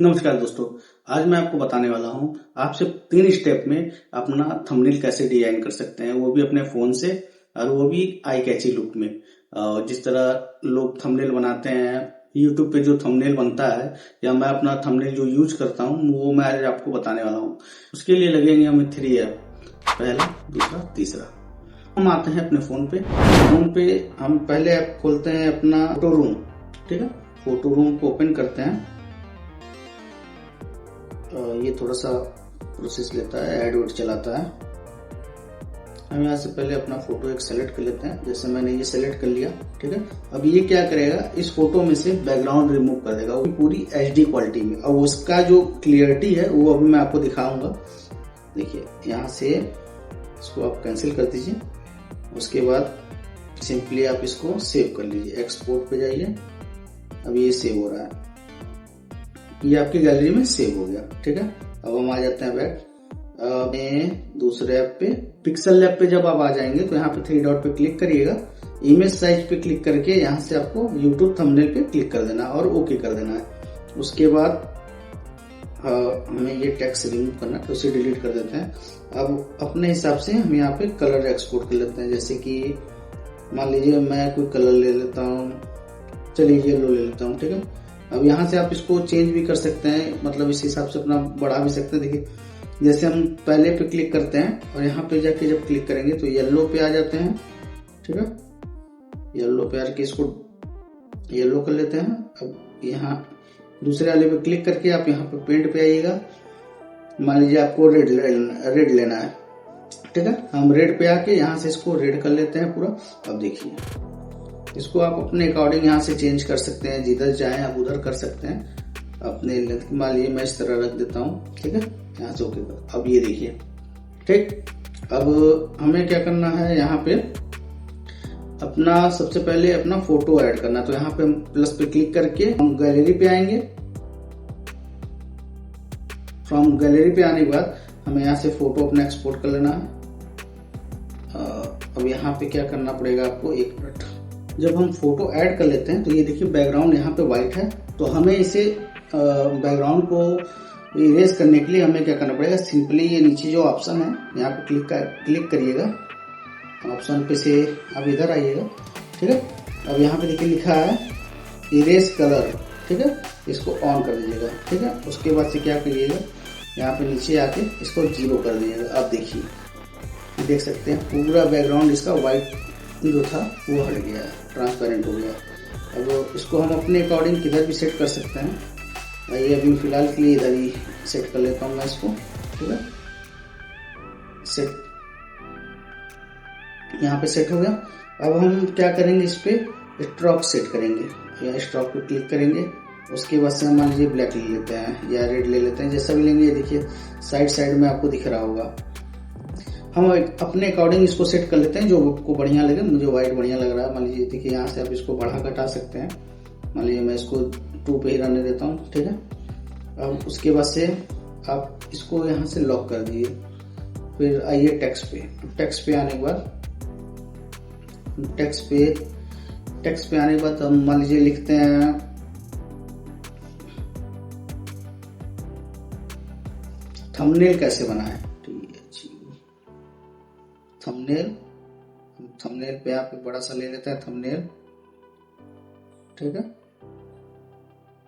नमस्कार दोस्तों। आज मैं आपको बताने वाला हूँ आप सिर्फ 3 स्टेप में अपना थंबनेल कैसे डिजाइन कर सकते हैं, वो भी अपने फोन से, और वो भी आई कैची लुक में। जिस तरह लोग थंबनेल बनाते हैं यूट्यूब पे, जो थंबनेल बनता है या मैं अपना थंबनेल जो यूज करता हूँ वो मैं आज आपको बताने वाला हूँ। उसके लिए लगेंगे हमें 3 ऐप, पहला, दूसरा, तीसरा। हम आते हैं अपने फोन पे हम पहले ऐप खोलते हैं अपना फोटो रूम। ठीक है, फोटो रूम को ओपन करते हैं। ये थोड़ा सा प्रोसेस लेता है, ऐड वर्ड चलाता है। हम यहाँ से पहले अपना फोटो एक सेलेक्ट कर लेते हैं, जैसे मैंने ये सेलेक्ट कर लिया। ठीक है, अब ये क्या करेगा, इस फोटो में से बैकग्राउंड रिमूव कर देगा, वो पूरी एचडी क्वालिटी में। और उसका जो क्लियरिटी है वो अभी मैं आपको दिखाऊंगा। देखिए, यहाँ से इसको आप कैंसिल कर दीजिए। उसके बाद सिंपली आप इसको सेव कर लीजिए, एक्सपोर्ट पे जाइए। अब ये सेव हो रहा है, ये आपकी गैलरी में सेव हो गया। ठीक है, अब हम आ जाते हैं बैक दूसरे ऐप पे, पिक्सल लैब पे। जब आप आ जाएंगे तो यहाँ पे 3 डॉट पे क्लिक करिएगा, इमेज साइज पे क्लिक करके यहाँ से आपको यूट्यूब थंबनेल पे क्लिक कर देना और ओके कर देना है। उसके बाद हमें ये टेक्स्ट रिमूव करना है, तो उसे डिलीट कर देते हैं। अब अपने हिसाब से हम यहाँ पे कलर एक्सपोर्ट कर लेते हैं, जैसे कि मान लीजिए मैं कोई कलर ले लेता हूँ, चलिए येलो ले लेता हूँ। ठीक है, अब यहाँ से आप इसको चेंज भी कर सकते हैं, मतलब इस हिसाब से अपना बढ़ा भी सकते हैं। देखिए, जैसे हम पहले पे क्लिक करते हैं और यहाँ पे जाके जब क्लिक करेंगे तो येलो पे आ जाते हैं। ठीक है, येलो पे आके इसको येलो कर लेते हैं। अब यहाँ दूसरे वाले पे क्लिक करके आप यहाँ पे पेंट पे आइएगा। मान लीजिए आपको रेड लेना है। ठीक है, हम रेड पे आके यहाँ से इसको रेड कर लेते हैं पूरा। अब देखिए, इसको आप अपने अकॉर्डिंग यहाँ से चेंज कर सकते हैं, जिधर चाहें आप उधर कर सकते हैं अपने लेंथ। मान लीजिए मैं इस तरह रख देता हूँ। ठीक है, यहाँ से ओके कर। अब ये देखिए, ठीक। अब हमें क्या करना है, यहाँ पे अपना सबसे पहले अपना फोटो ऐड करना। तो यहाँ पे हम प्लस पे क्लिक करके हम गैलरी पे आएंगे। फ्रॉम गैलरी पे आने के बाद हमें यहाँ से फोटो अपना एक्सपोर्ट कर लेना है। अब यहाँ पे क्या करना पड़ेगा आपको, 1 मिनट। जब हम फोटो ऐड कर लेते हैं तो ये देखिए बैकग्राउंड यहाँ पे व्हाइट है, तो हमें इसे बैकग्राउंड को इरेज करने के लिए हमें क्या करना पड़ेगा, सिंपली ये नीचे जो ऑप्शन है यहाँ पे क्लिक करिएगा। ऑप्शन पे से आप इधर आइएगा। ठीक है, अब यहाँ पे देखिए लिखा है इरेज कलर। ठीक है, इसको ऑन कर दीजिएगा। ठीक है, उसके बाद से क्या करिएगा, यहाँ पे नीचे आके इसको 0 कर दीजिएगा। अब देखिए, देख सकते हैं पूरा बैकग्राउंड इसका व्हाइट जो था वो हट गया है, ट्रांसपेरेंट हो गया। अब इसको हम अपने अकॉर्डिंग किधर भी सेट कर सकते हैं। ये अभी फिलहाल के लिए इधर ही सेट कर लेता हूँ मैं इसको। ठीक है, सेट, यहाँ पे सेट हो गया। अब हम क्या करेंगे, इस पे स्ट्रोक सेट करेंगे, या स्ट्रोक पे क्लिक करेंगे। उसके बाद से हम मान लीजिए ब्लैक ले लेते हैं या रेड ले लेते हैं, जैसा भी लेंगे। देखिए साइड में आपको दिख रहा होगा। हम अपने अकॉर्डिंग इसको सेट कर लेते हैं, जो आपको बढ़िया लगे। मुझे व्हाइट बढ़िया लग रहा है। मान लीजिए देखिए, यहाँ से आप इसको बढ़ा घटा सकते हैं। मान लीजिए मैं इसको 2 पे ही रहने देता हूँ। ठीक है, अब उसके बाद से आप इसको यहाँ से लॉक कर दीजिए। फिर आइए टेक्स्ट पे आने के बाद टेक्स्ट पे आने के बाद हम मान लीजिए लिखते हैं थंबनेल कैसे बनाएं। थंबनेल पे आप बड़ा सा ले लेते हैं थंबनेल। ठीक है,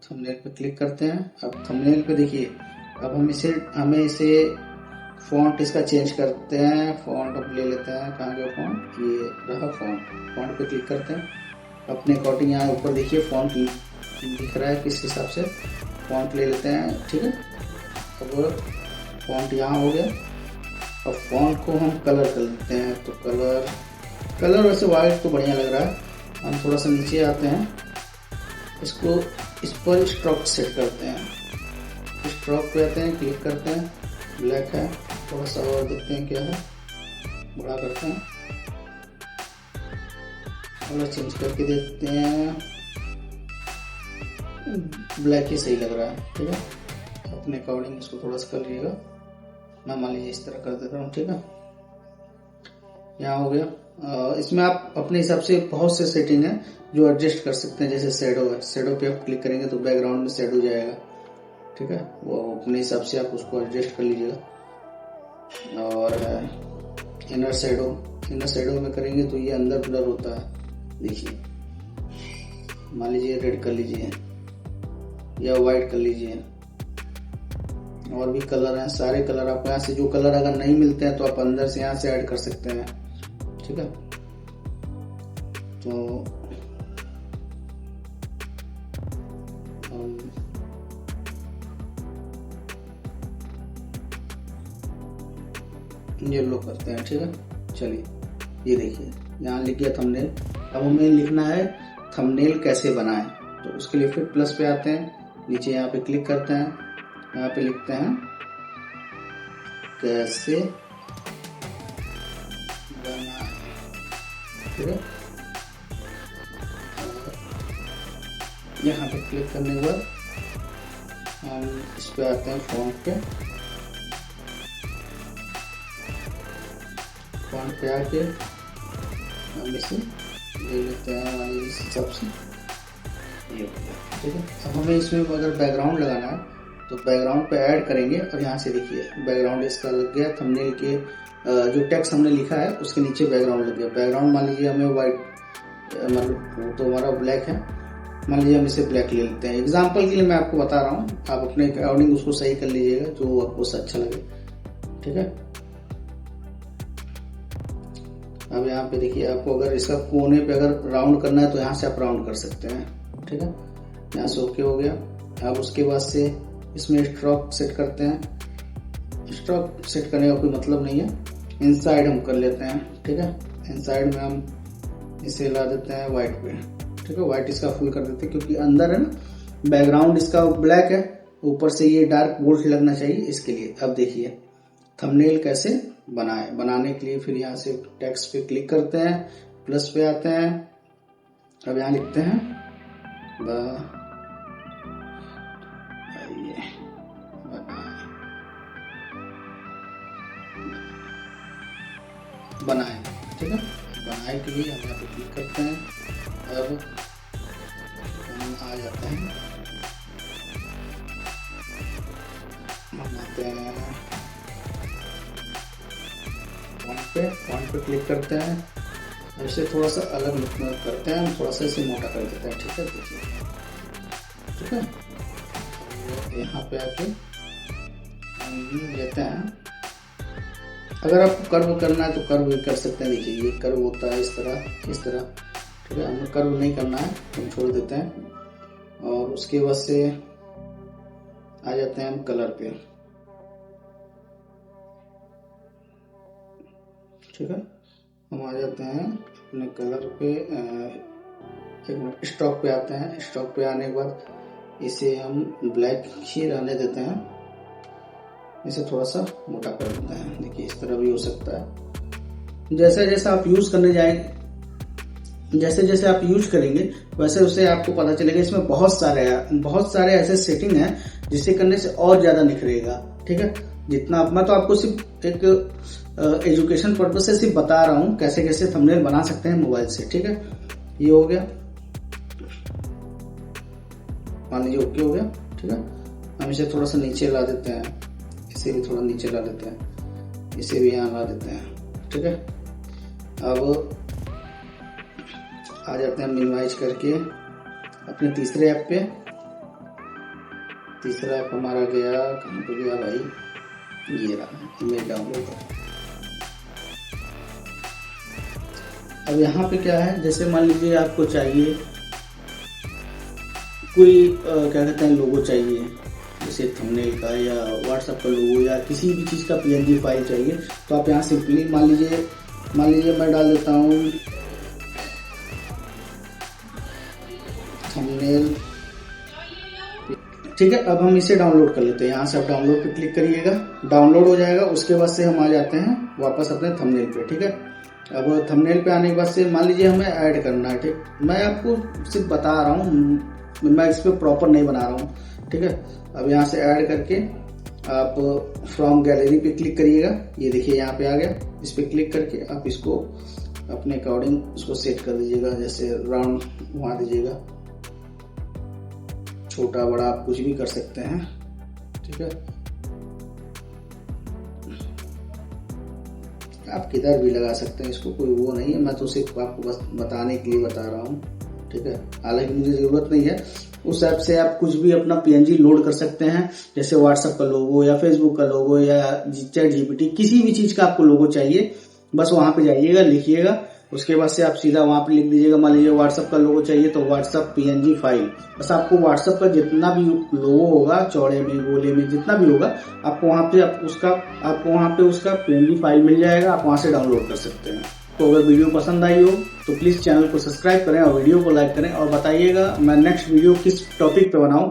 थंबनेल पे क्लिक करते हैं। अब थंबनेल पे देखिए, अब हमें इसे फॉन्ट इसका चेंज करते हैं। फॉन्ट अब ले लेते हैं, कहाँ गया फॉन्ट, ये रहा फॉन्ट पे क्लिक करते हैं। अपने अकॉर्डिंग यहाँ ऊपर देखिए फॉन्ट दिख रहा है, किस हिसाब से फॉन्ट ले लेते हैं। ठीक है, अब फॉन्ट यहाँ हो गया। अब फॉन्ट को हम कलर कर लेते हैं। तो कलर वैसे वाइट तो बढ़िया लग रहा है। हम थोड़ा सा नीचे आते हैं, इसको इस पर स्ट्रोक सेट करते हैं। स्ट्रोक पे आते हैं, क्लिक करते हैं, ब्लैक है, थोड़ा सा और देखते हैं क्या है, बड़ा करते हैं, कलर चेंज करके देखते हैं। ब्लैक ही सही लग रहा है। ठीक है, अपने अकॉर्डिंग इसको थोड़ा सा कर लीजिएगा। मैं मान लीजिए इस तरह कर देता हूँ। ठीक है, यहाँ हो गया। इसमें आप अपने हिसाब से बहुत से सेटिंग है जो एडजस्ट कर सकते हैं। जैसे शेडो है, शेडो पे आप क्लिक करेंगे तो बैकग्राउंड में शेडो जाएगा। ठीक है, वो अपने हिसाब से आप उसको एडजस्ट कर लीजिएगा। और इनर शैडो में करेंगे तो ये अंदर ब्लर होता है, देखिए मान लीजिए रेड कर लीजिए या व्हाइट कर लीजिए। और भी कलर हैं, सारे कलर आपको यहाँ से, जो कलर अगर नहीं मिलते हैं तो आप अंदर से यहाँ से ऐड कर सकते हैं, ठीक है। तो हम येलो करते हैं, ठीक है। चलिए ये देखिए यहाँ लिख गया थंबनेल। अब हमें लिखना है थंबनेल कैसे बनाएं, तो उसके लिए फिर प्लस पे आते हैं, नीचे यहाँ पे क्लिक करते हैं, यहाँ पे लिखते हैं कैसे बनाएं, ठीक है। यहाँ पे क्लिक करने के बाद हम इस पे आते हैं फॉन्ट पे आके हम इसे ले लेते हैं हमारे हिसाब से, ये हो गया, ठीक है। अब हमें इसमें अगर बैकग्राउंड लगाना है तो बैकग्राउंड पे ऐड करेंगे, और यहाँ से देखिए बैकग्राउंड इसका लग गया। थंबनेल के जो टेक्स्ट हमने लिखा है उसके नीचे बैकग्राउंड लग गया। बैकग्राउंड मान लीजिए हमें व्हाइट, मतलब तो हमारा ब्लैक है, मान लीजिए हम इसे ब्लैक ले लेते हैं। एग्जाम्पल के लिए मैं आपको बता रहा हूँ, आप अपने अकॉर्डिंग उसको सही कर लीजिएगा जो आपको अच्छा लगे, ठीक है। अब यहाँ पे देखिए आपको अगर इसका कोने पे अगर राउंड करना है तो यहाँ से आप राउंड कर सकते हैं, ठीक है। यहाँ से ओके हो गया। अब उसके बाद से इसमें स्ट्रोक सेट करते हैं। स्ट्रोक सेट करने का कोई मतलब नहीं है, इनसाइड हम कर लेते हैं, ठीक है। इनसाइड में हम इसे ला देते हैं व्हाइट पे, ठीक है। व्हाइट इसका फुल कर देते हैं क्योंकि अंदर है ना, बैकग्राउंड इसका ब्लैक है, ऊपर से ये डार्क बोल्ड लगना चाहिए, इसके लिए। अब देखिए थंबनेल कैसे बनाने के लिए फिर यहाँ से टेक्स्ट पे क्लिक करते हैं, प्लस पे आते हैं। अब यहाँ लिखते हैं बनाए, ठीक है। बनाए के लिए हम यहाँ पे क्लिक करते हैं। अब हम आ जाते हैं, हम आते हैं फॉन्ट पे क्लिक करते हैं। इसे थोड़ा सा अलग करते हैं, हम थोड़ा सा इसे मोटा कर देते हैं, ठीक है। देखिए, ठीक है। यहाँ पे आके हम लेते हैं, अगर आपको कर्व करना है तो कर्व भी कर सकते हैं। देखिए ये कर्व होता है इस तरह, ठीक है। हमें कर्व नहीं करना है, हम छोड़ देते हैं। और उसके बाद से आ जाते हैं हम कलर पे, ठीक है। हम आ जाते हैं अपने कलर पे, एक मिनट, स्टॉक पे आते हैं। स्टॉक पे आने के बाद इसे हम ब्लैक ही रहने देते हैं, इसे थोड़ा सा मोटा कर देते हैं। देखिए इस तरह भी हो सकता है। जैसे जैसे आप यूज करने जाएंगे, जैसे जैसे आप यूज करेंगे वैसे वैसे आपको पता चलेगा। इसमें बहुत सारे ऐसे सेटिंग हैं जिसे करने से और ज्यादा निखरेगा, ठीक है। जितना मैं तो आपको सिर्फ एक एजुकेशन पर्पज से सिर्फ बता रहा हूँ कैसे कैसे थंबनेल बना सकते हैं मोबाइल से, ठीक है। ये हो गया, मान लीजिए ओके हो गया, ठीक है। हम इसे थोड़ा सा नीचे ला देते हैं, इसे भी थोड़ा नीचे ला देते हैं, इसे भी यहाँ ला देते हैं, ठीक है। अब आ जाते हैं मिनिमाइज करके अपने तीसरे ऐप पे। तीसरा ऐप हमारा गया, कहाँ पे गया भाई, ये रहा, इमेज डाउनलोड। अब यहाँ पे क्या है, जैसे मान लीजिए आपको चाहिए कोई क्या कहते हैं लोगो चाहिए, जैसे थंबनेल का या व्हाट्सएप का लोगो या किसी भी चीज़ का PNG फाइल चाहिए, तो आप यहाँ सिंपली मान लीजिए मैं डाल देता हूँ थंबनेल, ठीक है। अब हम इसे डाउनलोड कर लेते हैं। यहाँ से आप डाउनलोड पे क्लिक करिएगा, डाउनलोड हो जाएगा। उसके बाद से हम आ जाते हैं वापस अपने थंबनेल पे, ठीक है। अब थंबनेल पे आने के बाद से मान लीजिए हमें ऐड करना है, ठीक। मैं आपको सिर्फ बता रहा हूँ, मैं इस पर प्रॉपर नहीं बना रहा हूँ, ठीक है। अब यहाँ से ऐड करके आप फ्रॉम गैलरी पे क्लिक करिएगा। ये देखिए यहाँ पे आ गया, इस पे क्लिक करके आप इसको अपने अकॉर्डिंग उसको सेट कर दीजिएगा। जैसे राउंड घुमा दीजिएगा, छोटा बड़ा आप कुछ भी कर सकते हैं, ठीक है। आप किधर भी लगा सकते हैं इसको, कोई वो नहीं है, मैं तो सिर्फ आपको बस बताने के लिए बता रहा हूँ, ठीक है। हालांकि मुझे जरूरत नहीं है। उस ऐप से आप कुछ भी अपना PNG लोड कर सकते हैं, जैसे व्हाट्सएप का लोगो या फेसबुक का लोगो या ChatGPT, किसी भी चीज का आपको लोगो चाहिए, बस वहां पे जाइएगा, लिखिएगा, उसके बाद से आप सीधा वहां पे लिख दीजिएगा। मान लीजिए व्हाट्सएप का लोगो चाहिए तो व्हाट्सएप PNG फाइल, बस आपको व्हाट्सएप का जितना भी लोगो होगा, चौड़े में गोले में जितना भी होगा, आपको वहां पे उसका PNG फाइल मिल जाएगा, आप वहां से डाउनलोड कर सकते हैं। तो अगर वीडियो पसंद आई हो तो प्लीज चैनल को सब्सक्राइब करें और वीडियो को लाइक करें और बताइएगा मैं नेक्स्ट वीडियो किस टॉपिक पे बनाऊं।